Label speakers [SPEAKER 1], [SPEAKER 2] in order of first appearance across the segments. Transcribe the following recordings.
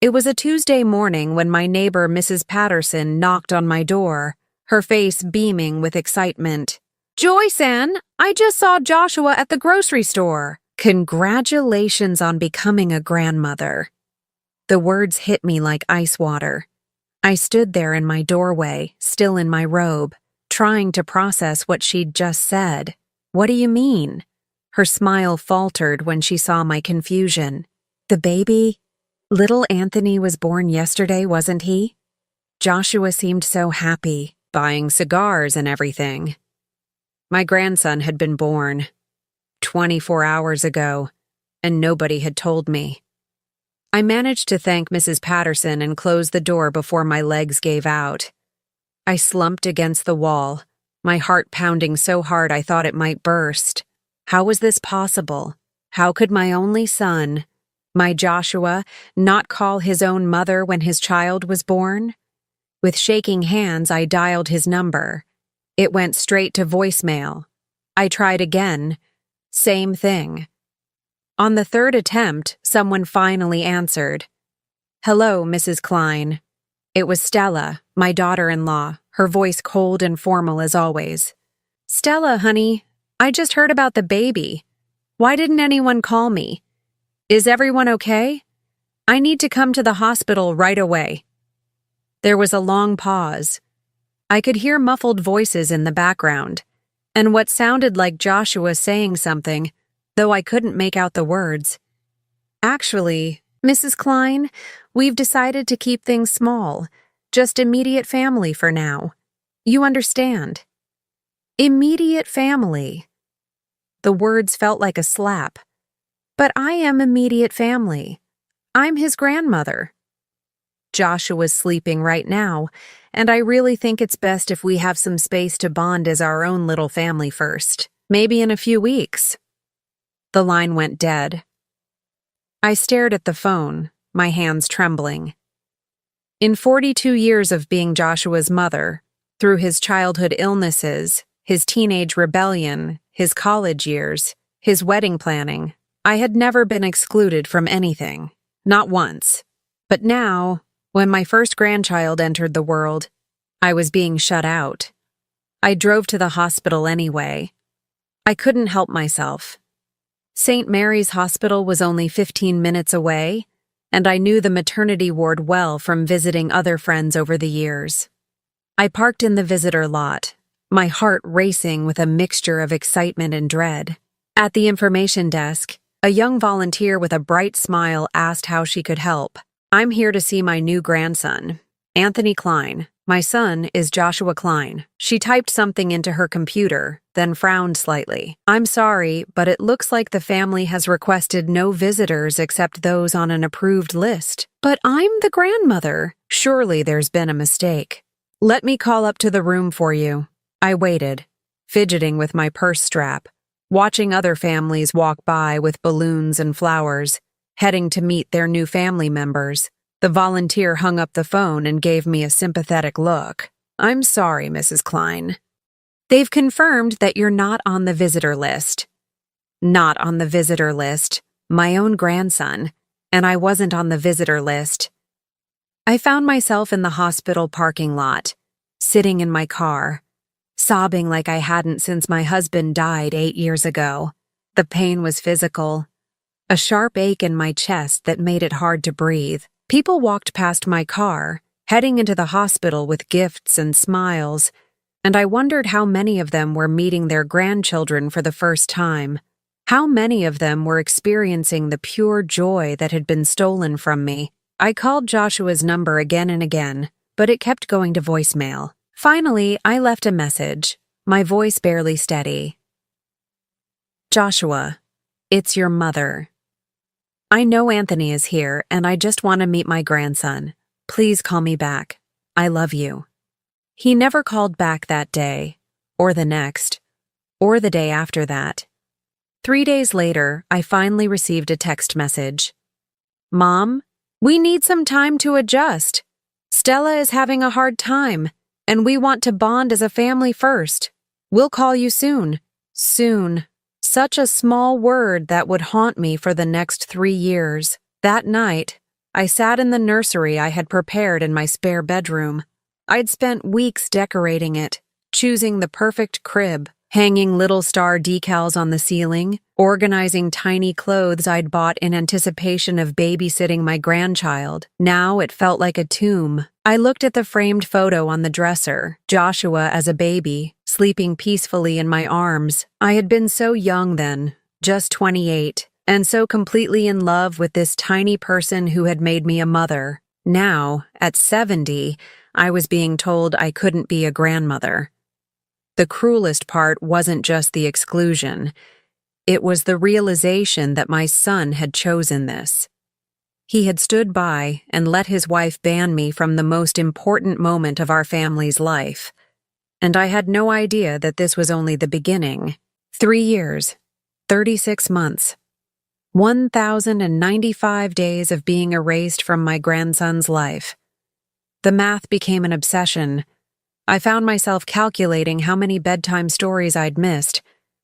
[SPEAKER 1] It was a Tuesday morning when my neighbor, Mrs. Patterson, knocked on my door, her face beaming with excitement. "Joyce Ann, I just saw Joshua at the grocery store. Congratulations on becoming a grandmother." The words hit me like ice water. I stood there in my doorway, still in my robe, trying to process what she'd just said. "What do you mean?" Her smile faltered when she saw my confusion. "The baby? Little Anthony was born yesterday, wasn't he?" Joshua seemed so happy, buying cigars and everything. My grandson had been born 24 hours ago, and nobody had told me. I managed to thank Mrs. Patterson and close the door before my legs gave out. I slumped against the wall, my heart pounding so hard I thought it might burst. How was this possible? How could my only son, my Joshua, not call his own mother when his child was born? With shaking hands, I dialed his number. It went straight to voicemail. I tried again. Same thing. On the third attempt, someone finally answered. "Hello, Mrs. Klein." It was Stella, my daughter-in-law, her voice cold and formal as always. "Stella, honey, I just heard about the baby. Why didn't anyone call me? Is everyone okay? I need to come to the hospital right away." There was a long pause. I could hear muffled voices in the background, and what sounded like Joshua saying something, though I couldn't make out the words. "Actually, Mrs. Klein, we've decided to keep things small, just immediate family for now. You understand?" Immediate family. The words felt like a slap. But I am immediate family. I'm his grandmother. Joshua's sleeping right now, and I really think it's best if we have some space to bond as our own little family first. Maybe in a few weeks. The line went dead. I stared at the phone, my hands trembling. In 42 years of being Joshua's mother, through his childhood illnesses, his teenage rebellion, his college years, his wedding planning, I had never been excluded from anything. Not once. But now, when my first grandchild entered the world, I was being shut out. I drove to the hospital anyway. I couldn't help myself. St. Mary's Hospital was only 15 minutes away, and I knew the maternity ward well from visiting other friends over the years. I parked in the visitor lot, my heart racing with a mixture of excitement and dread. At the information desk, a young volunteer with a bright smile asked how she could help. "I'm here to see my new grandson, Anthony Klein. My son is Joshua Klein." She typed something into her computer, then frowned slightly. "I'm sorry, but it looks like the family has requested no visitors except those on an approved list. But I'm the grandmother. Surely there's been a mistake. Let me call up to the room for you." I waited, fidgeting with my purse strap, watching other families walk by with balloons and flowers, heading to meet their new family members. The volunteer hung up the phone and gave me a sympathetic look. "I'm sorry, Mrs. Klein. They've confirmed that you're not on the visitor list." Not on the visitor list. My own grandson. And I wasn't on the visitor list. I found myself in the hospital parking lot, sitting in my car, sobbing like I hadn't since my husband died 8 years ago. The pain was physical, a sharp ache in my chest that made it hard to breathe. People walked past my car, heading into the hospital with gifts and smiles, and I wondered how many of them were meeting their grandchildren for the first time. How many of them were experiencing the pure joy that had been stolen from me. I called Joshua's number again and again, but it kept going to voicemail. Finally, I left a message, my voice barely steady. "Joshua, it's your mother. I know Anthony is here, and I just want to meet my grandson. Please call me back. I love you." He never called back that day, or the next, or the day after that. 3 days later, I finally received a text message. "Mom, we need some time to adjust. Stella is having a hard time, and we want to bond as a family first. We'll call you soon." Soon. Such a small word that would haunt me for the next 3 years. That night, I sat in the nursery I had prepared in my spare bedroom. I'd spent weeks decorating it, choosing the perfect crib, hanging little star decals on the ceiling, organizing tiny clothes I'd bought in anticipation of babysitting my grandchild. Now it felt like a tomb. I looked at the framed photo on the dresser, Joshua as a baby, sleeping peacefully in my arms. I had been so young then, just 28, and so completely in love with this tiny person who had made me a mother. Now, at 70, I was being told I couldn't be a grandmother. The cruelest part wasn't just the exclusion. It was the realization that my son had chosen this. He had stood by and let his wife ban me from the most important moment of our family's life. And I had no idea that this was only the beginning. 3 years, 36 months, 1,095 days of being erased from my grandson's life. The math became an obsession. I found myself calculating how many bedtime stories I'd missed,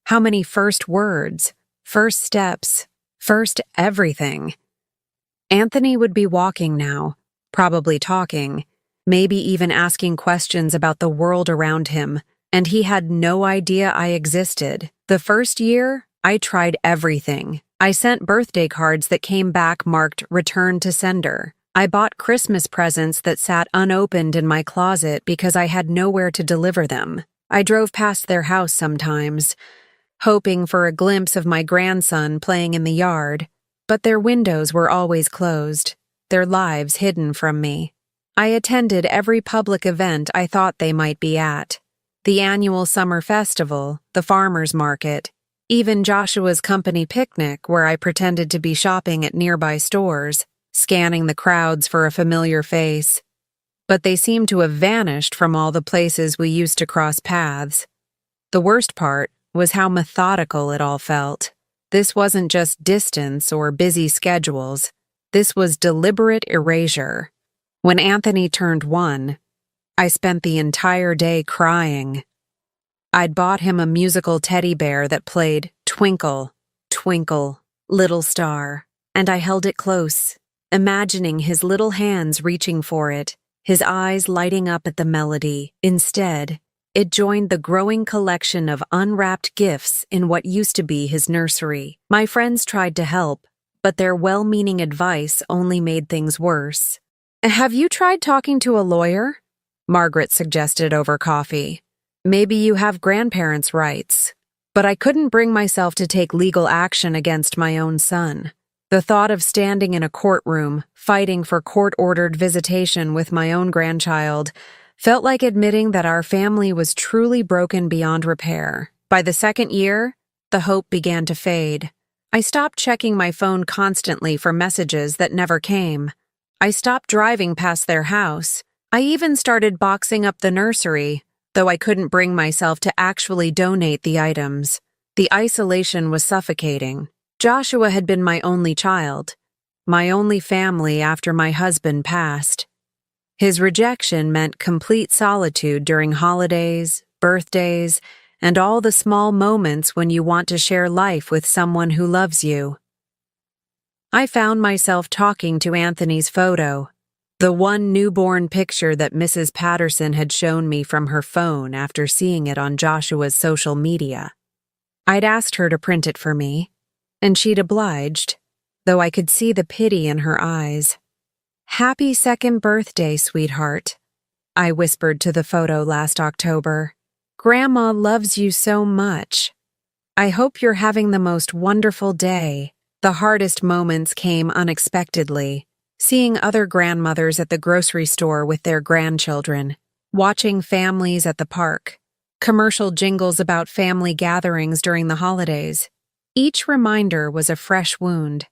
[SPEAKER 1] how many first words, first steps, first everything. Anthony would be walking now, probably talking, maybe even asking questions about the world around him, and he had no idea I existed. The first year, I tried everything. I sent birthday cards that came back marked "Return to Sender." I bought Christmas presents that sat unopened in my closet because I had nowhere to deliver them. I drove past their house sometimes, hoping for a glimpse of my grandson playing in the yard, but their windows were always closed, their lives hidden from me. I attended every public event I thought they might be at: the annual summer festival, the farmer's market, even Joshua's company picnic where I pretended to be shopping at nearby stores, scanning the crowds for a familiar face. But they seemed to have vanished from all the places we used to cross paths. The worst part was how methodical it all felt. This wasn't just distance or busy schedules. This was deliberate erasure. When Anthony turned 1, I spent the entire day crying. I'd bought him a musical teddy bear that played "Twinkle, Twinkle, Little Star," and I held it close, imagining his little hands reaching for it, his eyes lighting up at the melody. Instead, it joined the growing collection of unwrapped gifts in what used to be his nursery. My friends tried to help, but their well-meaning advice only made things worse. "Have you tried talking to a lawyer?" Margaret suggested over coffee. "Maybe you have grandparents' rights." But I couldn't bring myself to take legal action against my own son. The thought of standing in a courtroom, fighting for court-ordered visitation with my own grandchild, felt like admitting that our family was truly broken beyond repair. By the second year, the hope began to fade. I stopped checking my phone constantly for messages that never came. I stopped driving past their house. I even started boxing up the nursery, though I couldn't bring myself to actually donate the items. The isolation was suffocating. Joshua had been my only child, my only family after my husband passed. His rejection meant complete solitude during holidays, birthdays, and all the small moments when you want to share life with someone who loves you. I found myself talking to Anthony's photo, the one newborn picture that Mrs. Patterson had shown me from her phone after seeing it on Joshua's social media. I'd asked her to print it for me, and she'd obliged, though I could see the pity in her eyes. "Happy second birthday, sweetheart," I whispered to the photo last October. "Grandma loves you so much. I hope you're having the most wonderful day." The hardest moments came unexpectedly, seeing other grandmothers at the grocery store with their grandchildren, watching families at the park, commercial jingles about family gatherings during the holidays. Each reminder was a fresh wound.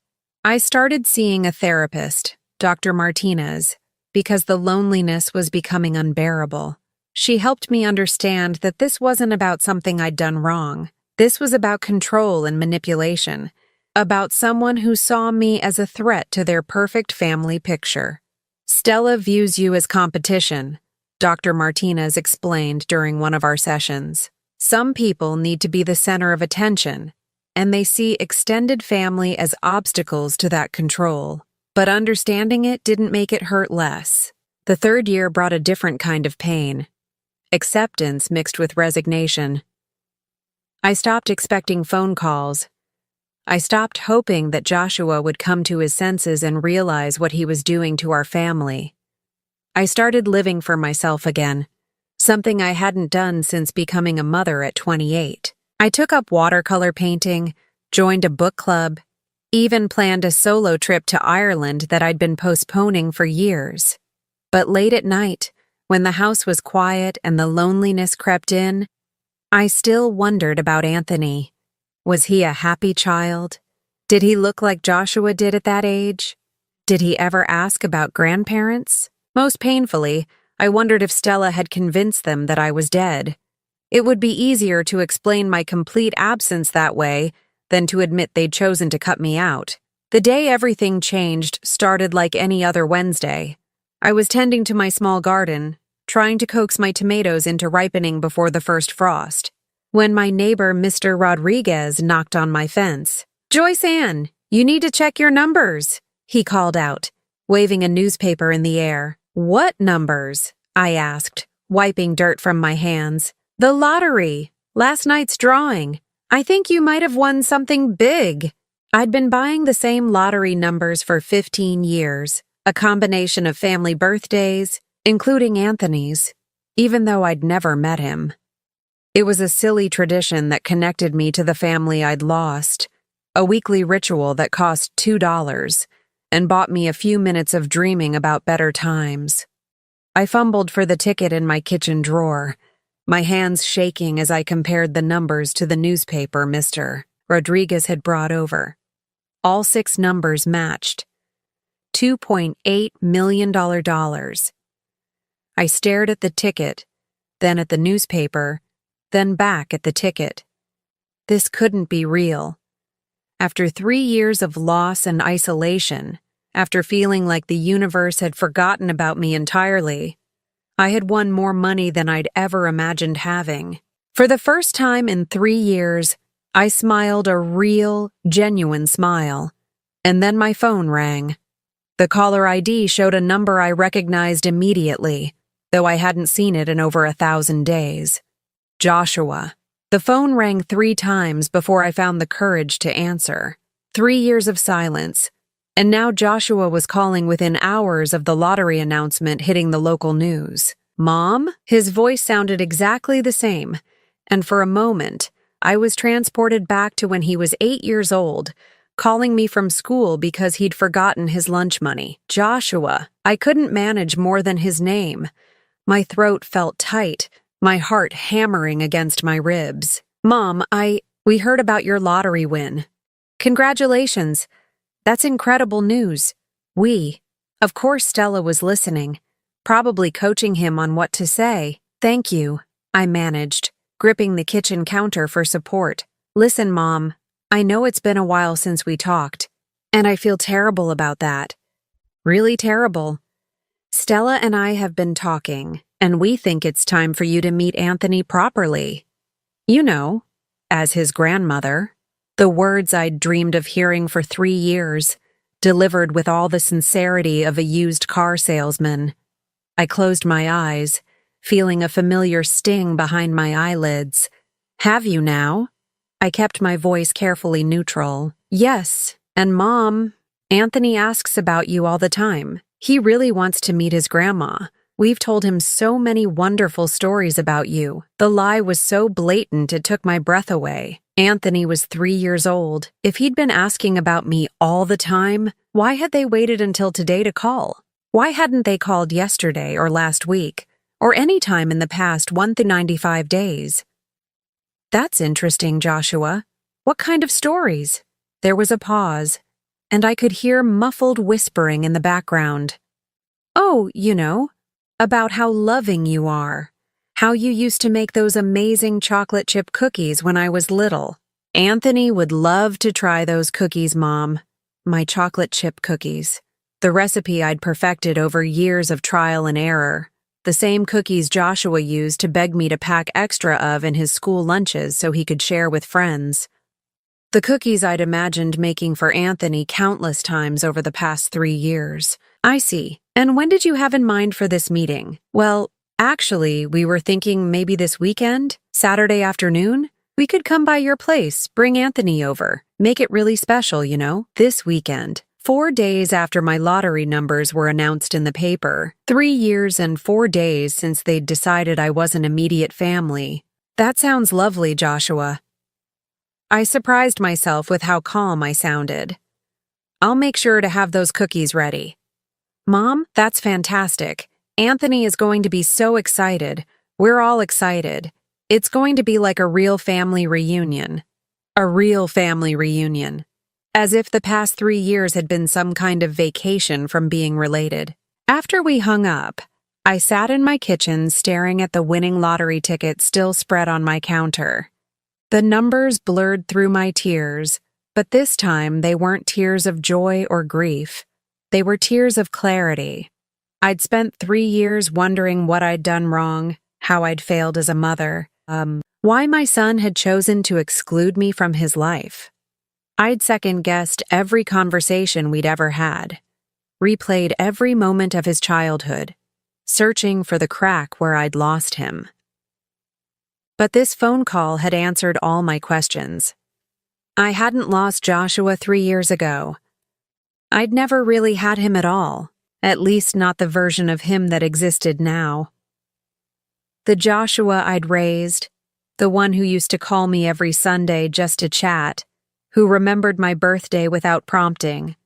[SPEAKER 1] I started seeing a therapist, Dr. Martinez, because the loneliness was becoming unbearable. She helped me understand that this wasn't about something I'd done wrong. This was about control and manipulation, about someone who saw me as a threat to their perfect family picture. "Stella views you as competition," Dr. Martinez explained during one of our sessions. "Some people need to be the center of attention, and they see extended family as obstacles to that control. But understanding it didn't make it hurt less. The third year brought a different kind of pain. Acceptance mixed with resignation. I stopped expecting phone calls. I stopped hoping that Joshua would come to his senses and realize what he was doing to our family. I started living for myself again, something I hadn't done since becoming a mother at 28. I took up watercolor painting, joined a book club, even planned a solo trip to Ireland that I'd been postponing for years. But late at night, when the house was quiet and the loneliness crept in, I still wondered about Anthony. Was he a happy child? Did he look like Joshua did at that age? Did he ever ask about grandparents? Most painfully, I wondered if Stella had convinced them that I was dead. It would be easier to explain my complete absence that way than to admit they'd chosen to cut me out. The day everything changed started like any other Wednesday. I was tending to my small garden, trying to coax my tomatoes into ripening before the first frost, when my neighbor Mr. Rodriguez knocked on my fence. "Joyce Ann, you need to check your numbers," he called out, waving a newspaper in the air. "What numbers?" I asked, wiping dirt from my hands. "The lottery. Last night's drawing. I think you might have won something big." I'd been buying the same lottery numbers for 15 years, a combination of family birthdays, including Anthony's, even though I'd never met him. It was a silly tradition that connected me to the family I'd lost, a weekly ritual that cost $2 and bought me a few minutes of dreaming about better times. I fumbled for the ticket in my kitchen drawer, my hands shaking as I compared the numbers to the newspaper Mr. Rodriguez had brought over. All 6 numbers matched. $2.8 million. I stared at the ticket, then at the newspaper, then back at the ticket. This couldn't be real. After 3 years of loss and isolation, after feeling like the universe had forgotten about me entirely, I had won more money than I'd ever imagined having. For the first time in 3 years, I smiled a real, genuine smile. And then my phone rang. The caller ID showed a number I recognized immediately, though I hadn't seen it in over 1,000 days. Joshua. The phone rang 3 times before I found the courage to answer. 3 years of silence. And now Joshua was calling within hours of the lottery announcement hitting the local news. "Mom?" His voice sounded exactly the same, and for a moment, I was transported back to when he was 8 years old, calling me from school because he'd forgotten his lunch money. Joshua. I couldn't manage more than his name. My throat felt tight, my heart hammering against my ribs. "Mom, we heard about your lottery win. Congratulations. That's incredible news. Of course Stella was listening, probably coaching him on what to say. "Thank you," I managed, gripping the kitchen counter for support. "Listen, Mom, I know it's been a while since we talked, and I feel terrible about that. Really terrible. Stella and I have been talking, and we think it's time for you to meet Anthony properly. You know, as his grandmother." The words I'd dreamed of hearing for 3 years, delivered with all the sincerity of a used car salesman. I closed my eyes, feeling a familiar sting behind my eyelids. "Have you now?" I kept my voice carefully neutral. "Yes, and Mom, Anthony asks about you all the time. He really wants to meet his grandma. We've told him so many wonderful stories about you. The lie was so blatant it took my breath away. Anthony was 3 years old. If he'd been asking about me all the time, why had they waited until today to call? Why hadn't they called yesterday or last week, or any time in the past 1 to 95 days? "That's interesting, Joshua. What kind of stories?" There was a pause, and I could hear muffled whispering in the background. "Oh, you know, about how loving you are. How you used to make those amazing chocolate chip cookies when I was little. Anthony would love to try those cookies, Mom. My chocolate chip cookies. The recipe I'd perfected over years of trial and error. The same cookies Joshua used to beg me to pack extra of in his school lunches so he could share with friends. The cookies I'd imagined making for Anthony countless times over the past 3 years. I see. And when did you have in mind for this meeting? Well, actually, we were thinking maybe this weekend, Saturday afternoon. We could come by your place, bring Anthony over, make it really special, this weekend. 4 days after my lottery numbers were announced in the paper, 3 years and 4 days since they'd decided I wasn't immediate family. That sounds lovely, Joshua. I surprised myself with how calm I sounded. I'll make sure to have those cookies ready. Mom, that's fantastic. Anthony is going to be so excited. We're all excited. It's going to be like a real family reunion. A real family reunion. As if the past 3 years had been some kind of vacation from being related. After we hung up, I sat in my kitchen staring at the winning lottery ticket still spread on my counter. The numbers blurred through my tears, but this time they weren't tears of joy or grief. They were tears of clarity. I'd spent 3 years wondering what I'd done wrong, how I'd failed as a mother, why my son had chosen to exclude me from his life. I'd second-guessed every conversation we'd ever had, replayed every moment of his childhood, searching for the crack where I'd lost him. But this phone call had answered all my questions. I hadn't lost Joshua 3 years ago. I'd never really had him at all, at least not the version of him that existed now. The Joshua I'd raised, the one who used to call me every Sunday just to chat, who remembered my birthday without prompting,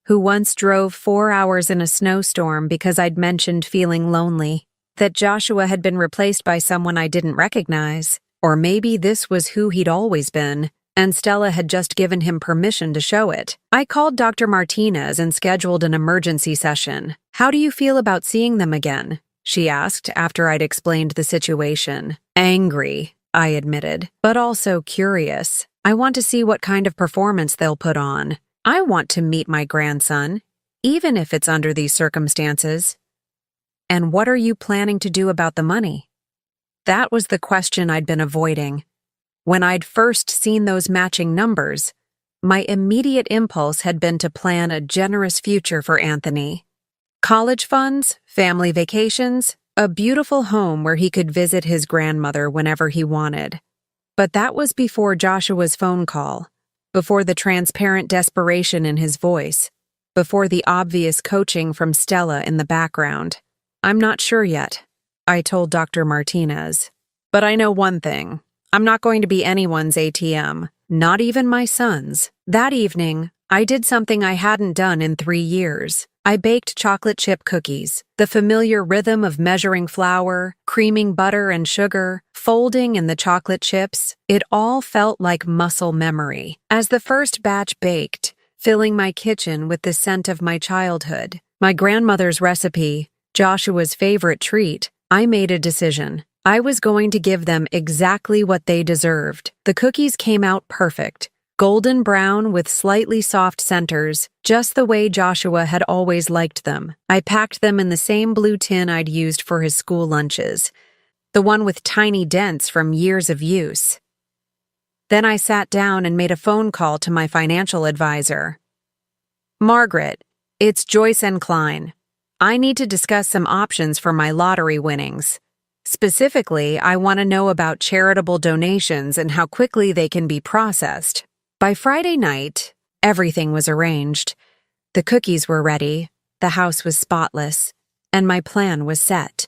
[SPEAKER 1] who once drove 4 hours in a snowstorm because I'd mentioned feeling lonely. That Joshua had been replaced by someone I didn't recognize, or maybe this was who he'd always been, and Stella had just given him permission to show it. I called Dr. Martinez and scheduled an emergency session. How do you feel about seeing them again? She asked after I'd explained the situation. Angry, I admitted, but also curious. I want to see what kind of performance they'll put on. I want to meet my grandson, even if it's under these circumstances. And what are you planning to do about the money? That was the question I'd been avoiding. When I'd first seen those matching numbers, my immediate impulse had been to plan a generous future for Anthony. College funds, family vacations, a beautiful home where he could visit his grandmother whenever he wanted. But that was before Joshua's phone call, before the transparent desperation in his voice, before the obvious coaching from Stella in the background. I'm not sure yet, I told Dr. Martinez. But I know one thing. I'm not going to be anyone's ATM, not even my son's. That evening, I did something I hadn't done in 3 years. I baked chocolate chip cookies, the familiar rhythm of measuring flour, creaming butter and sugar, folding in the chocolate chips. It all felt like muscle memory. As the first batch baked, filling my kitchen with the scent of my childhood, my grandmother's recipe, Joshua's favorite treat, I made a decision. I was going to give them exactly what they deserved. The cookies came out perfect, golden brown with slightly soft centers, just the way Joshua had always liked them. I packed them in the same blue tin I'd used for his school lunches, the one with tiny dents from years of use. Then I sat down and made a phone call to my financial advisor. Margaret, it's Joyce and Klein. I need to discuss some options for my lottery winnings. Specifically, I want to know about charitable donations and how quickly they can be processed. By Friday night, everything was arranged. The cookies were ready, the house was spotless, and my plan was set.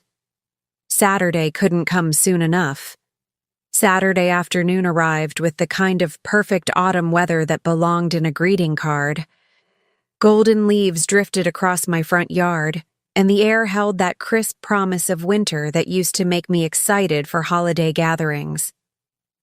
[SPEAKER 1] Saturday couldn't come soon enough. Saturday afternoon arrived with the kind of perfect autumn weather that belonged in a greeting card. Golden leaves drifted across my front yard, and the air held that crisp promise of winter that used to make me excited for holiday gatherings.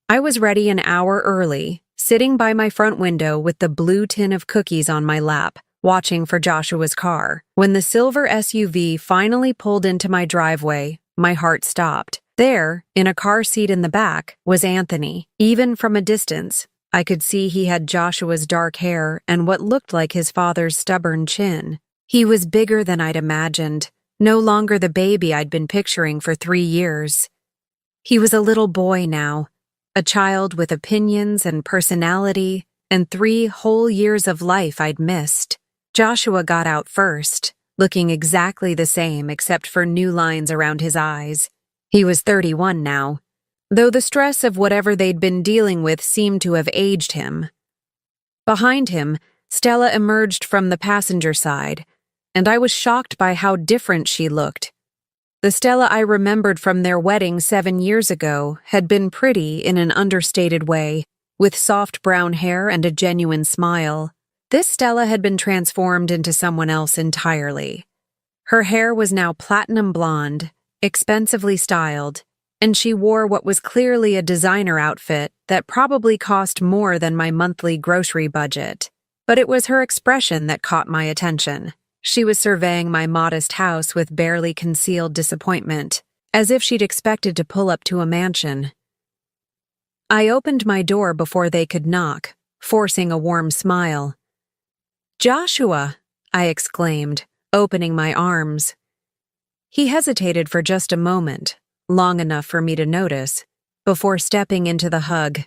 [SPEAKER 1] I was ready an hour early, sitting by my front window with the blue tin of cookies on my lap, watching for Joshua's car. When the silver SUV finally pulled into my driveway, my heart stopped. There, in a car seat in the back, was Anthony. Even from a distance, I could see he had Joshua's dark hair and what looked like his father's stubborn chin. He was bigger than I'd imagined, no longer the baby I'd been picturing for 3 years. He was a little boy now, a child with opinions and personality and 3 whole years of life I'd missed. Joshua got out first, looking exactly the same except for new lines around his eyes. He was 31 now, though the stress of whatever they'd been dealing with seemed to have aged him. Behind him, Stella emerged from the passenger side, and I was shocked by how different she looked. The Stella I remembered from their wedding 7 years ago had been pretty in an understated way, with soft brown hair and a genuine smile. This Stella had been transformed into someone else entirely. Her hair was now platinum blonde, expensively styled, and she wore what was clearly a designer outfit that probably cost more than my monthly grocery budget. But it was her expression that caught my attention. She was surveying my modest house with barely concealed disappointment, as if she'd expected to pull up to a mansion. I opened my door before they could knock, forcing a warm smile. "Joshua!" I exclaimed, opening my arms. He hesitated for just a moment, long enough for me to notice, before stepping into the hug.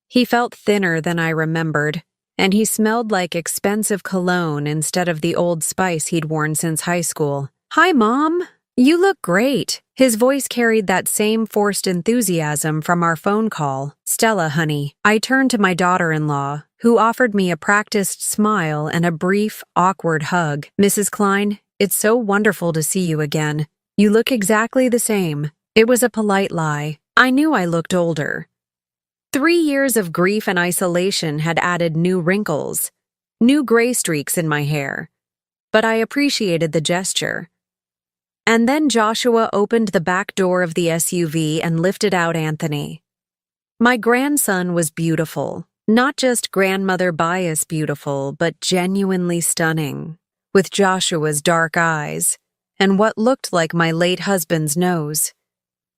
[SPEAKER 1] He felt thinner than I remembered, and he smelled like expensive cologne instead of the Old Spice he'd worn since high school. "Hi, Mom! You look great." His voice carried that same forced enthusiasm from our phone call. "Stella, honey." I turned to my daughter-in-law, who offered me a practiced smile and a brief, awkward hug. "Mrs. Klein, it's so wonderful to see you again. You look exactly the same." It was a polite lie. I knew I looked older. 3 years of grief and isolation had added new wrinkles, new gray streaks in my hair, but I appreciated the gesture. And then Joshua opened the back door of the SUV and lifted out Anthony. My grandson was beautiful, not just grandmother bias beautiful, but genuinely stunning, with Joshua's dark eyes and what looked like my late husband's nose.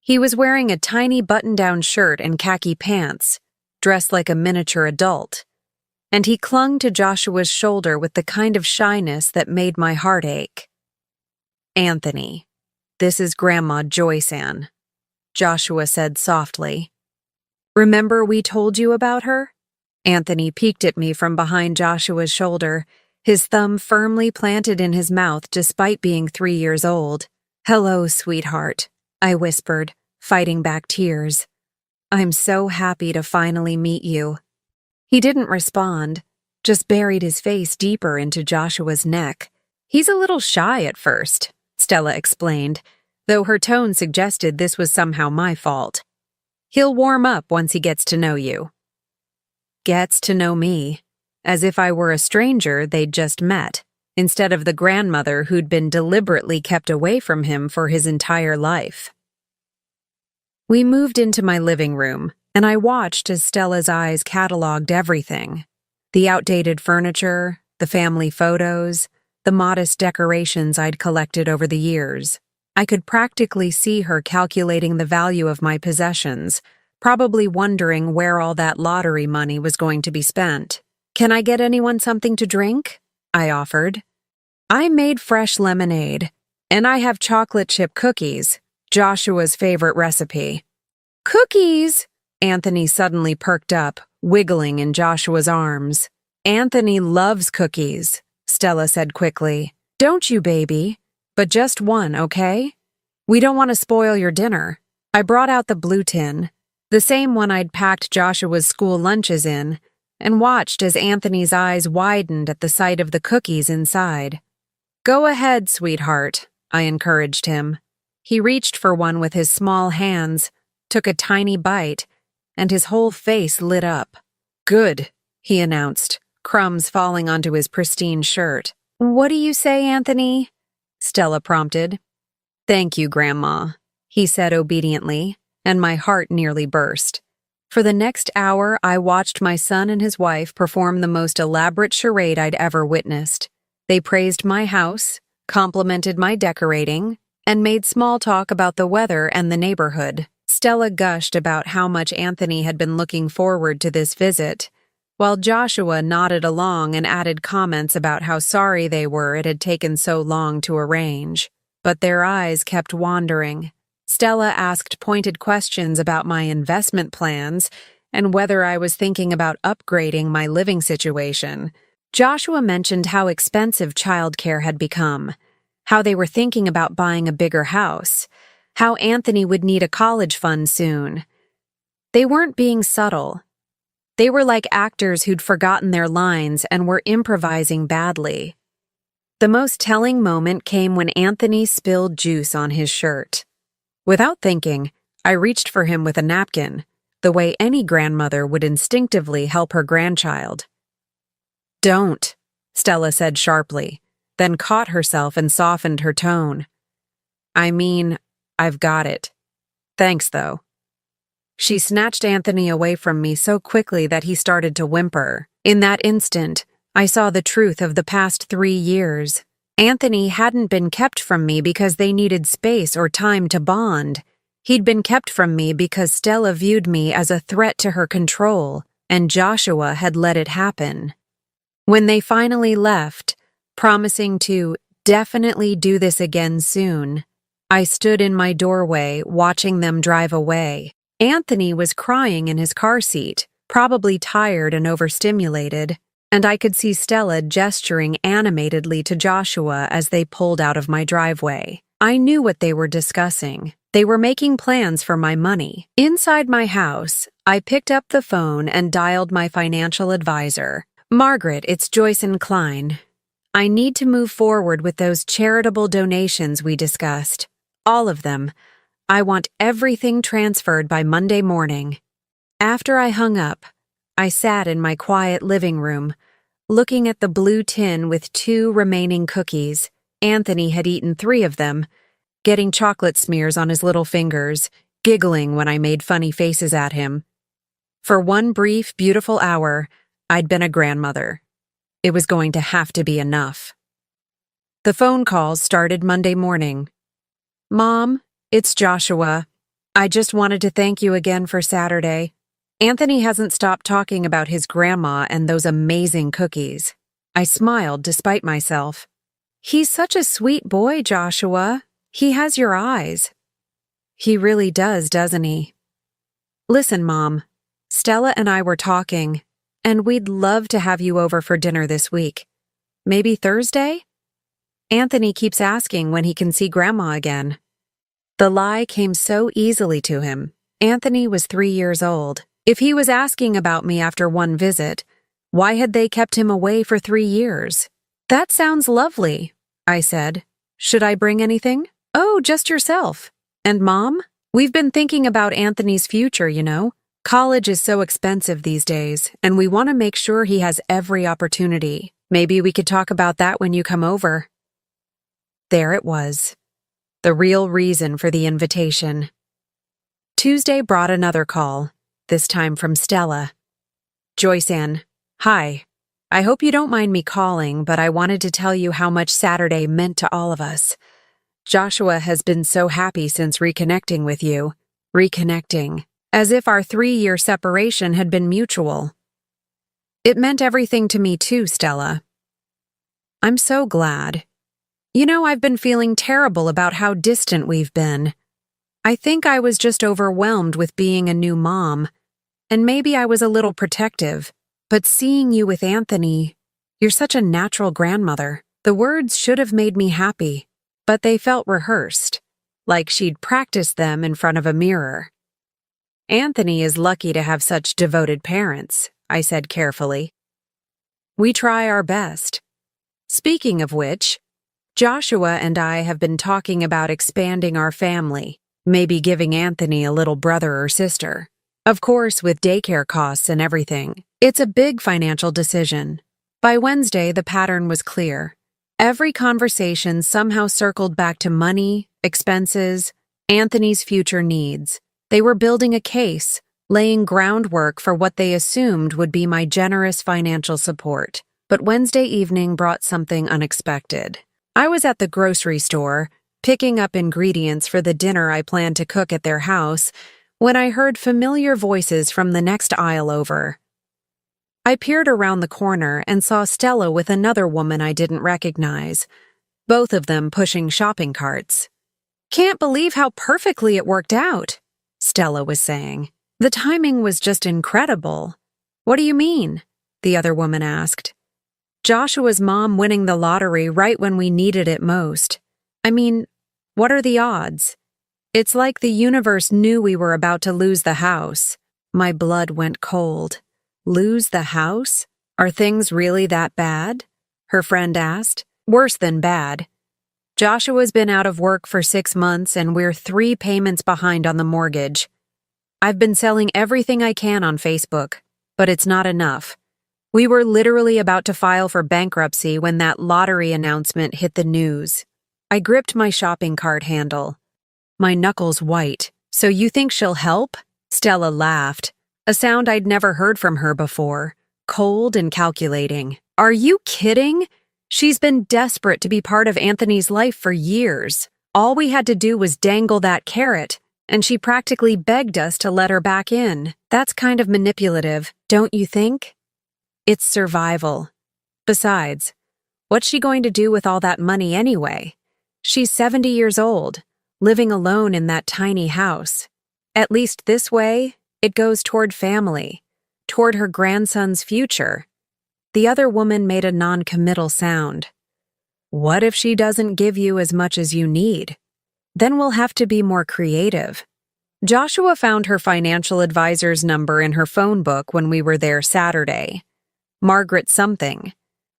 [SPEAKER 1] He was wearing a tiny button-down shirt and khaki pants, dressed like a miniature adult, and he clung to Joshua's shoulder with the kind of shyness that made my heart ache. "Anthony, this is Grandma Joyce-Ann," Joshua said softly. "Remember we told you about her?" Anthony peeked at me from behind Joshua's shoulder, his thumb firmly planted in his mouth despite being 3 years old. "Hello, sweetheart," I whispered, fighting back tears. "I'm so happy to finally meet you." He didn't respond, just buried his face deeper into Joshua's neck. "He's a little shy at first," Stella explained, though her tone suggested this was somehow my fault. "He'll warm up once he gets to know you." Gets to know me, as if I were a stranger they'd just met, instead of the grandmother who'd been deliberately kept away from him for his entire life. We moved into my living room, and I watched as Stella's eyes cataloged everything. The outdated furniture, the family photos, the modest decorations I'd collected over the years. I could practically see her calculating the value of my possessions, probably wondering where all that lottery money was going to be spent. "Can I get anyone something to drink?" I offered. "I made fresh lemonade, and I have chocolate chip cookies, Joshua's favorite recipe." "Cookies!" Anthony suddenly perked up, wiggling in Joshua's arms. "Anthony loves cookies," Stella said quickly. "Don't you, baby? But just one, okay? We don't want to spoil your dinner." I brought out the blue tin, the same one I'd packed Joshua's school lunches in, and watched as Anthony's eyes widened at the sight of the cookies inside. "Go ahead, sweetheart," I encouraged him. He reached for one with his small hands, took a tiny bite, and his whole face lit up. "Good," he announced, crumbs falling onto his pristine shirt. "What do you say, Anthony?" Stella prompted. "Thank you, Grandma," he said obediently, and my heart nearly burst. For the next hour, I watched my son and his wife perform the most elaborate charade I'd ever witnessed. They praised my house, complimented my decorating, and made small talk about the weather and the neighborhood. Stella gushed about how much Anthony had been looking forward to this visit, while Joshua nodded along and added comments about how sorry they were it had taken so long to arrange. But their eyes kept wandering. Stella asked pointed questions about my investment plans, and whether I was thinking about upgrading my living situation. Joshua mentioned how expensive childcare had become, how they were thinking about buying a bigger house, how Anthony would need a college fund soon. They weren't being subtle. They were like actors who'd forgotten their lines and were improvising badly. The most telling moment came when Anthony spilled juice on his shirt. Without thinking, I reached for him with a napkin, the way any grandmother would instinctively help her grandchild. "Don't," Stella said sharply, then caught herself and softened her tone. "I mean, I've got it. Thanks, though." She snatched Anthony away from me so quickly that he started to whimper. In that instant, I saw the truth of the past 3 years. Anthony hadn't been kept from me because they needed space or time to bond. He'd been kept from me because Stella viewed me as a threat to her control, and Joshua had let it happen. When they finally left, promising to definitely do this again soon, I stood in my doorway watching them drive away. Anthony was crying in his car seat, probably tired and overstimulated, and I could see Stella gesturing animatedly to Joshua as they pulled out of my driveway. I knew what they were discussing. They were making plans for my money. Inside my house, I picked up the phone and dialed my financial advisor. "Margaret, it's Joyce and Klein. I need to move forward with those charitable donations we discussed. All of them. I want everything transferred by Monday morning." After I hung up, I sat in my quiet living room, looking at the blue tin with 2 remaining cookies. Anthony had eaten 3 of them, getting chocolate smears on his little fingers, giggling when I made funny faces at him. For one brief, beautiful hour, I'd been a grandmother. It was going to have to be enough. The phone calls started Monday morning. "Mom, it's Joshua. I just wanted to thank you again for Saturday. Anthony hasn't stopped talking about his grandma and those amazing cookies." I smiled despite myself. "He's such a sweet boy, Joshua. He has your eyes." "He really does, doesn't he?" "Listen, Mom, Stella and I were talking, and we'd love to have you over for dinner this week. Maybe Thursday? Anthony keeps asking when he can see Grandma again." The lie came so easily to him. Anthony was 3 years old. If he was asking about me after one visit, why had they kept him away for 3 years? "That sounds lovely," I said. "Should I bring anything?" "Oh, just yourself. And Mom? We've been thinking about Anthony's future, you know. College is so expensive these days, and we want to make sure he has every opportunity. Maybe we could talk about that when you come over." There it was. The real reason for the invitation. Tuesday brought another call, this time from Stella. "Joyce Ann, hi. I hope you don't mind me calling, but I wanted to tell you how much Saturday meant to all of us. Joshua has been so happy since reconnecting with you. Reconnecting. As if our 3-year separation had been mutual. It meant everything to me too, Stella." "I'm so glad. You know, I've been feeling terrible about how distant we've been. I think I was just overwhelmed with being a new mom, and maybe I was a little protective. But seeing you with Anthony, you're such a natural grandmother. The words should have made me happy, but they felt rehearsed, like she'd practiced them in front of a mirror." "Anthony is lucky to have such devoted parents," I said carefully. "We try our best. Speaking of which, Joshua and I have been talking about expanding our family, maybe giving Anthony a little brother or sister. Of course, with daycare costs and everything. It's a big financial decision." By Wednesday, the pattern was clear. Every conversation somehow circled back to money, expenses, Anthony's future needs. They were building a case, laying groundwork for what they assumed would be my generous financial support. But Wednesday evening brought something unexpected. I was at the grocery store, picking up ingredients for the dinner I planned to cook at their house, when I heard familiar voices from the next aisle over. I peered around the corner and saw Stella with another woman I didn't recognize, both of them pushing shopping carts. "Can't believe how perfectly it worked out," Stella was saying. The timing was just incredible. What do you mean? The other woman asked. Joshua's mom winning the lottery right when we needed it most. I mean, what are the odds? It's like the universe knew we were about to lose the house. My blood went cold. Lose the house? Are things really that bad? Her friend asked. Worse than bad. Joshua's been out of work for 6 months and we're 3 payments behind on the mortgage. I've been selling everything I can on Facebook, but it's not enough. We were literally about to file for bankruptcy when that lottery announcement hit the news. I gripped my shopping cart handle. My knuckles white. So you think she'll help? Stella laughed, a sound I'd never heard from her before, cold and calculating. Are you kidding? She's been desperate to be part of Anthony's life for years. All we had to do was dangle that carrot, and she practically begged us to let her back in. That's kind of manipulative, don't you think? It's survival. Besides, what's she going to do with all that money anyway? She's 70 years old, living alone in that tiny house. At least this way, it goes toward family, toward her grandson's future. The other woman made a non-committal sound. What if she doesn't give you as much as you need? Then we'll have to be more creative. Joshua found her financial advisor's number in her phone book when we were there Saturday. Margaret something.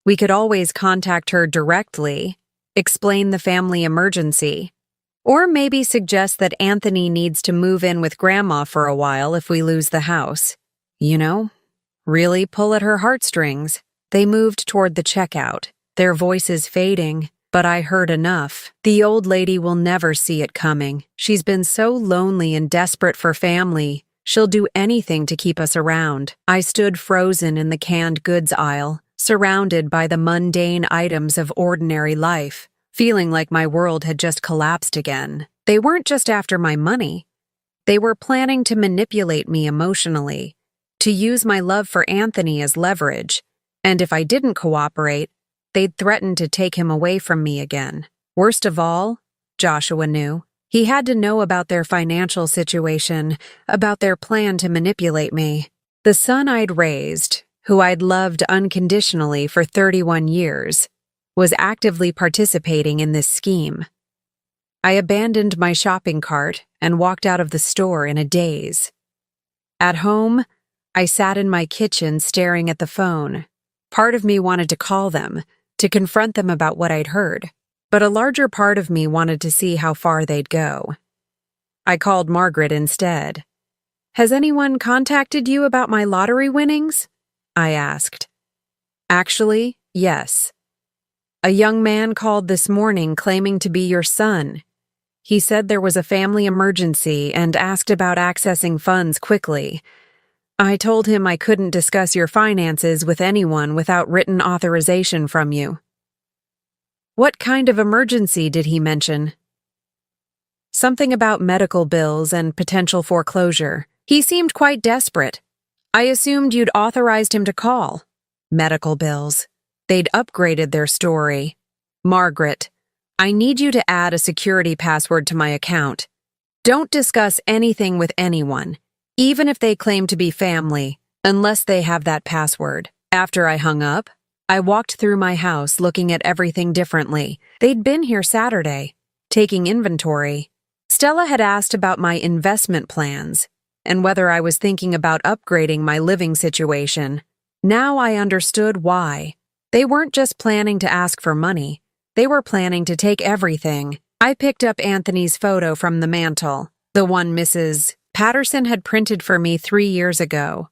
[SPEAKER 1] We could always contact her directly, explain the family emergency, or maybe suggest that Anthony needs to move in with Grandma for a while if we lose the house. You know, really pull at her heartstrings. They moved toward the checkout, their voices fading, but I heard enough. The old lady will never see it coming. She's been so lonely and desperate for family. She'll do anything to keep us around. I stood frozen in the canned goods aisle, surrounded by the mundane items of ordinary life, feeling like my world had just collapsed again. They weren't just after my money. They were planning to manipulate me emotionally, to use my love for Anthony as leverage, and if I didn't cooperate, they'd threaten to take him away from me again. Worst of all, Joshua knew. He had to know about their financial situation, about their plan to manipulate me. The son I'd raised, who I'd loved unconditionally for 31 years, was actively participating in this scheme. I abandoned my shopping cart and walked out of the store in a daze. At home, I sat in my kitchen staring at the phone. Part of me wanted to call them, to confront them about what I'd heard, but a larger part of me wanted to see how far they'd go. I called Margaret instead. Has anyone contacted you about my lottery winnings? I asked. Actually, yes. A young man called this morning claiming to be your son. He said there was a family emergency and asked about accessing funds quickly. I told him I couldn't discuss your finances with anyone without written authorization from you. What kind of emergency did he mention? Something about medical bills and potential foreclosure. He seemed quite desperate. I assumed you'd authorized him to call. Medical bills. They'd upgraded their story. Margaret, I need you to add a security password to my account. Don't discuss anything with anyone, even if they claim to be family, unless they have that password. After I hung up, I walked through my house looking at everything differently. They'd been here Saturday, taking inventory. Stella had asked about my investment plans and whether I was thinking about upgrading my living situation. Now I understood why. They weren't just planning to ask for money. They were planning to take everything. I picked up Anthony's photo from the mantel, the one Mrs. Patterson had printed for me 3 years ago.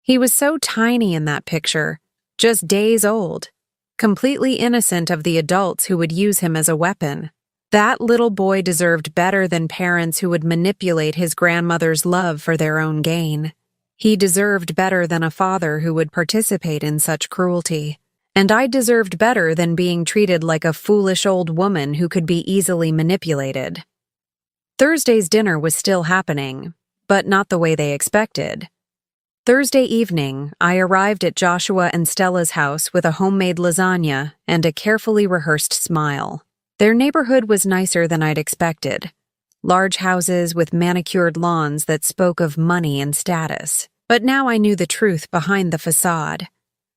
[SPEAKER 1] He was so tiny in that picture, just days old, completely innocent of the adults who would use him as a weapon. That little boy deserved better than parents who would manipulate his grandmother's love for their own gain. He deserved better than a father who would participate in such cruelty. And I deserved better than being treated like a foolish old woman who could be easily manipulated. Thursday's dinner was still happening, but not the way they expected. Thursday evening, I arrived at Joshua and Stella's house with a homemade lasagna and a carefully rehearsed smile. Their neighborhood was nicer than I'd expected. large houses with manicured lawns that spoke of money and status. But now I knew the truth behind the facade.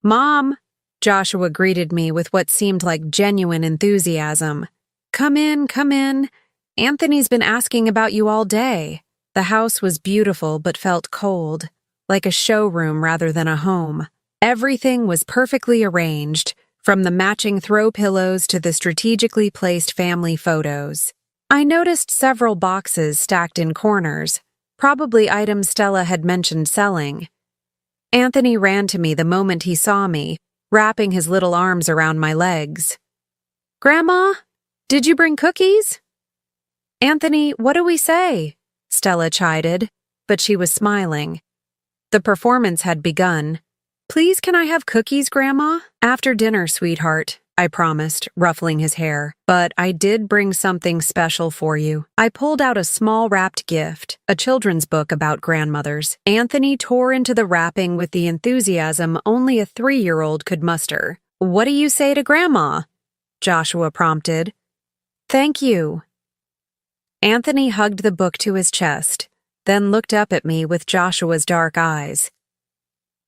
[SPEAKER 1] "Mom!" Joshua greeted me with what seemed like genuine enthusiasm. Come in, come in. Anthony's been asking about you all day." The house was beautiful but felt cold, like a showroom rather than a home. Everything was perfectly arranged, from the matching throw pillows to the strategically placed family photos. I noticed several boxes stacked in corners, probably items Stella had mentioned selling. Anthony ran to me the moment he saw me, wrapping his little arms around my legs. "Grandma, did you bring cookies?" "Anthony, what do we say?" Stella chided, but she was smiling. The performance had begun. "Please, can I have cookies, Grandma?" "After dinner, sweetheart," I promised, ruffling his hair. "But I did bring something special for you." I pulled out a small wrapped gift, a children's book about grandmothers. Anthony tore into the wrapping with the enthusiasm only a 3-year-old could muster. "What do you say to Grandma?" Joshua prompted. "Thank you." Anthony hugged the book to his chest, then looked up at me with Joshua's dark eyes.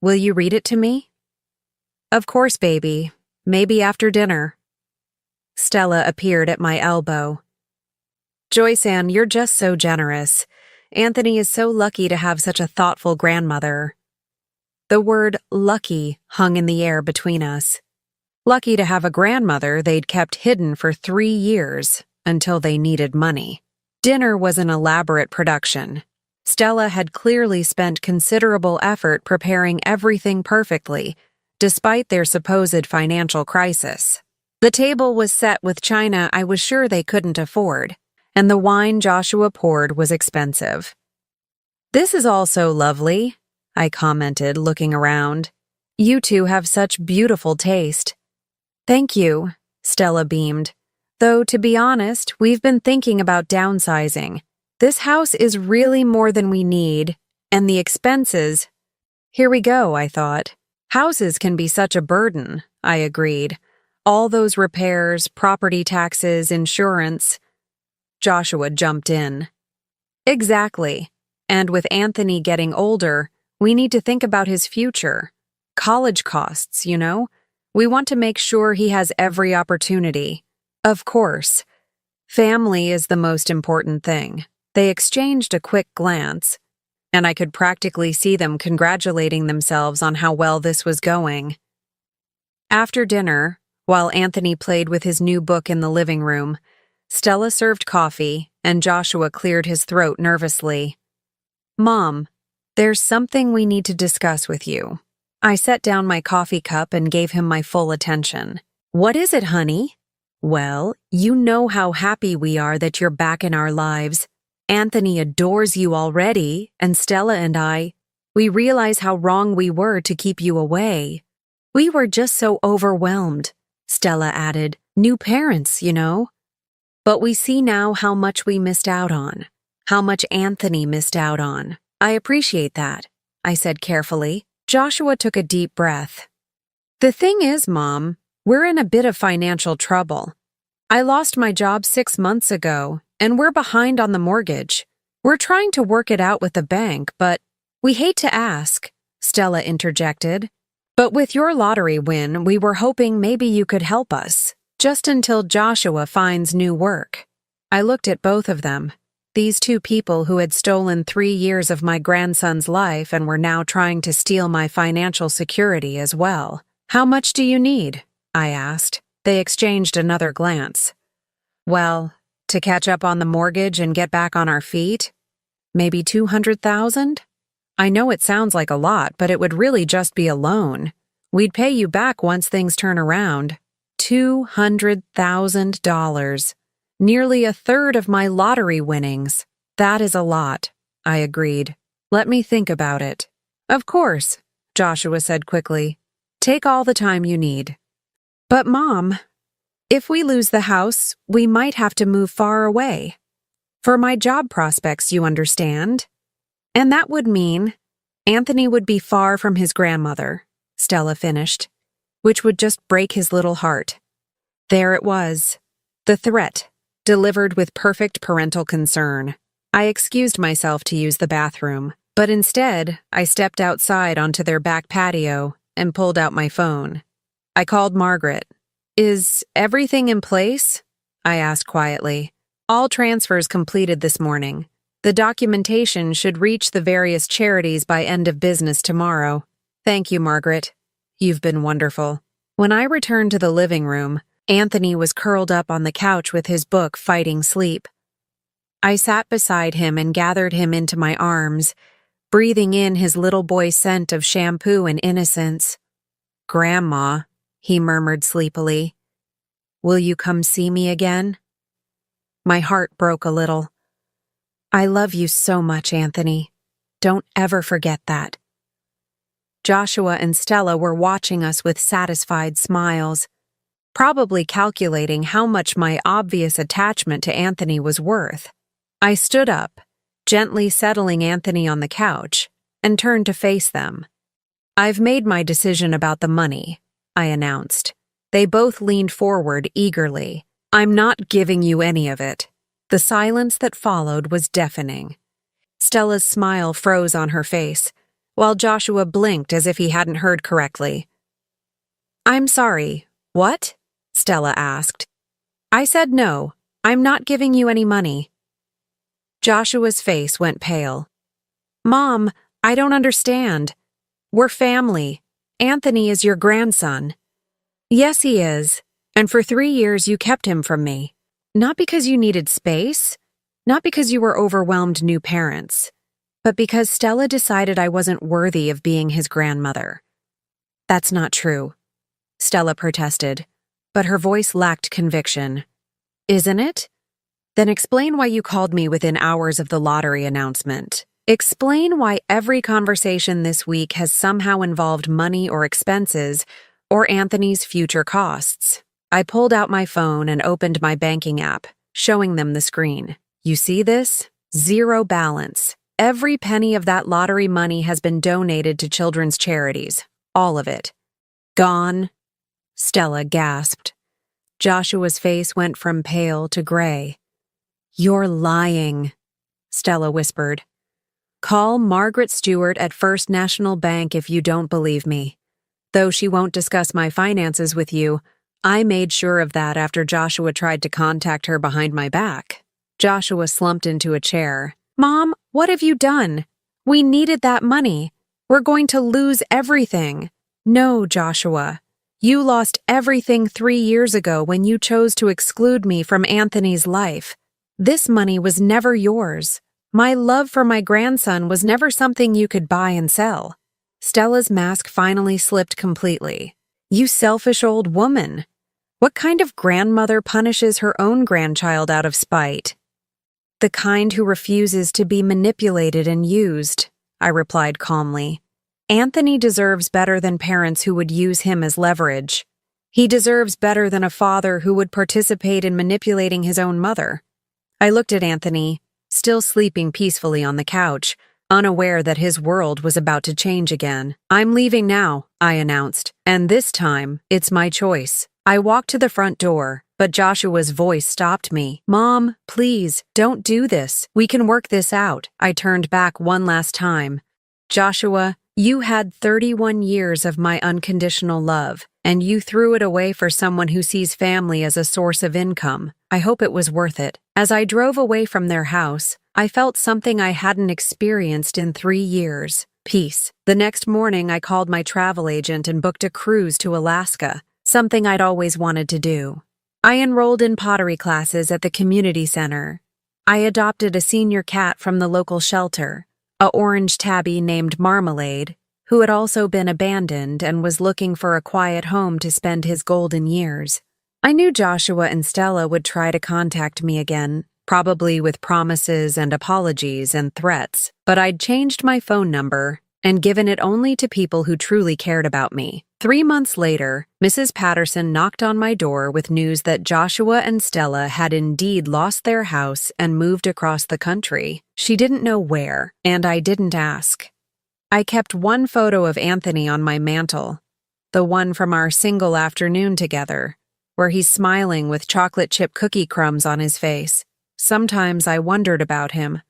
[SPEAKER 1] "Will you read it to me?" "Of course, baby. Maybe after dinner." Stella appeared at my elbow. "Joyce-Ann, you're just so generous. Anthony is so lucky to have such a thoughtful grandmother." The word lucky hung in the air between us. Lucky to have a grandmother they'd kept hidden for 3 years until they needed money. Dinner was an elaborate production. Stella had clearly spent considerable effort preparing everything perfectly, despite their supposed financial crisis. The table was set with china I was sure they couldn't afford, and the wine Joshua poured was expensive. "This is all so lovely," I commented, looking around. "You two have such beautiful taste." "Thank you," Stella beamed. "Though, to be honest, we've been thinking about downsizing. This house is really more than we need, and the expenses—" "Here we go," I thought. "Houses can be such a burden," I agreed. "All those repairs, property taxes, insurance." Joshua jumped in. "Exactly. And with Anthony getting older, we need to think about his future. College costs, you know? We want to make sure he has every opportunity." "Of course. Family is the most important thing." They exchanged a quick glance, and I could practically see them congratulating themselves on how well this was going. After dinner, while Anthony played with his new book in the living room, Stella served coffee, and Joshua cleared his throat nervously. "Mom, there's something we need to discuss with you." I set down my coffee cup and gave him my full attention. "What is it, honey?" "Well, you know how happy we are that you're back in our lives. Anthony adores you already, and Stella and we realize how wrong we were to keep you away." "We were just so overwhelmed," Stella added. "New parents, you know." "But we see now how much we missed out on, how much Anthony missed out on." "I appreciate that," I said carefully. Joshua took a deep breath. "The thing is, Mom, we're in a bit of financial trouble. I lost my job 6 months ago, and we're behind on the mortgage. We're trying to work it out with the bank, but—" "We hate to ask," Stella interjected, "but with your lottery win, we were hoping maybe you could help us, just until Joshua finds new work." I looked at both of them, these two people who had stolen 3 years of my grandson's life and were now trying to steal my financial security as well. "How much do you need?" I asked. They exchanged another glance. "Well, to catch up on the mortgage and get back on our feet, maybe 200,000? I know it sounds like a lot, but it would really just be a loan. We'd pay you back once things turn around." $200,000. Nearly a third of my lottery winnings. "That is a lot," I agreed. "Let me think about it." "Of course," Joshua said quickly. "Take all the time you need." "But Mom, if we lose the house, we might have to move far away. For my job prospects, you understand. And that would mean Anthony would be far from his grandmother," Stella finished, "which would just break his little heart." There it was, the threat, delivered with perfect parental concern. I excused myself to use the bathroom, but instead, I stepped outside onto their back patio and pulled out my phone. I called Margaret. "Is everything in place?" I asked quietly. "All transfers completed this morning. The documentation should reach the various charities by end of business tomorrow. Thank you, Margaret. You've been wonderful." When I returned to the living room, Anthony was curled up on the couch with his book fighting sleep. I sat beside him and gathered him into my arms, breathing in his little boy scent of shampoo and innocence. "Grandma," he murmured sleepily, "will you come see me again?" My heart broke a little. "I love you so much, Anthony. Don't ever forget that." Joshua and Stella were watching us with satisfied smiles, probably calculating how much my obvious attachment to Anthony was worth. I stood up, gently settling Anthony on the couch, and turned to face them. "I've made my decision about the money," I announced. They both leaned forward eagerly. "I'm not giving you any of it." The silence that followed was deafening. Stella's smile froze on her face, while Joshua blinked as if he hadn't heard correctly. "I'm sorry, what?" Stella asked. "I said no, I'm not giving you any money." Joshua's face went pale. "Mom, I don't understand. We're family. Anthony is your grandson." "Yes, he is, and for 3 years you kept him from me. Not because you needed space, not because you were overwhelmed new parents, but because Stella decided I wasn't worthy of being his grandmother." "That's not true," Stella protested, but her voice lacked conviction. "Isn't it? Then explain why you called me within hours of the lottery announcement. Explain why every conversation this week has somehow involved money or expenses, or Anthony's future costs." I pulled out my phone and opened my banking app, showing them the screen. "You see this? 0 balance. Every penny of that lottery money has been donated to children's charities. All of it." "Gone?" Stella gasped. Joshua's face went from pale to gray. "You're lying," Stella whispered. "Call Margaret Stewart at First National Bank if you don't believe me. Though she won't discuss my finances with you, I made sure of that after Joshua tried to contact her behind my back." Joshua slumped into a chair. "Mom, what have you done? We needed that money. We're going to lose everything." "No, Joshua. You lost everything 3 years ago when you chose to exclude me from Anthony's life. This money was never yours. My love for my grandson was never something you could buy and sell." Stella's mask finally slipped completely. "You selfish old woman. What kind of grandmother punishes her own grandchild out of spite?" "The kind who refuses to be manipulated and used," I replied calmly. "Anthony deserves better than parents who would use him as leverage. He deserves better than a father who would participate in manipulating his own mother." I looked at Anthony, still sleeping peacefully on the couch, unaware that his world was about to change again. "I'm leaving now," I announced, "and this time, it's my choice." I walked to the front door, but Joshua's voice stopped me. "Mom, please, don't do this. We can work this out." I turned back one last time. "Joshua, you had 31 years of my unconditional love, and you threw it away for someone who sees family as a source of income. I hope it was worth it." As I drove away from their house, I felt something I hadn't experienced in 3 years: peace. The next morning, I called my travel agent and booked a cruise to Alaska, something I'd always wanted to do. I enrolled in pottery classes at the community center. I adopted a senior cat from the local shelter, a orange tabby named Marmalade, who had also been abandoned and was looking for a quiet home to spend his golden years. I knew Joshua and Stella would try to contact me again, probably with promises and apologies and threats, but I'd changed my phone number and given it only to people who truly cared about me. 3 months later, Mrs. Patterson knocked on my door with news that Joshua and Stella had indeed lost their house and moved across the country. She didn't know where, and I didn't ask. I kept one photo of Anthony on my mantle, the one from our single afternoon together, where he's smiling with chocolate chip cookie crumbs on his face. Sometimes I wondered about him,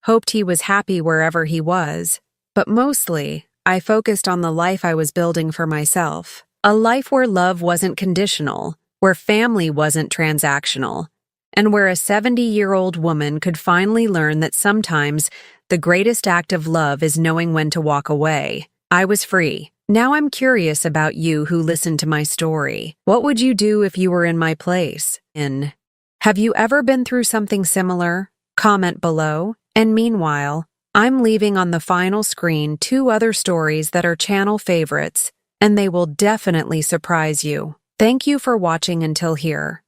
[SPEAKER 1] hoped he was happy wherever he was, but mostly I focused on the life I was building for myself. A life where love wasn't conditional, where family wasn't transactional, and where a 70-year-old woman could finally learn that sometimes the greatest act of love is knowing when to walk away. I was free. Now I'm curious about you who listened to my story. What would you do if you were in my place? Have you ever been through something similar? Comment below. And meanwhile, I'm leaving on the final screen 2 other stories that are channel favorites, and they will definitely surprise you. Thank you for watching until here.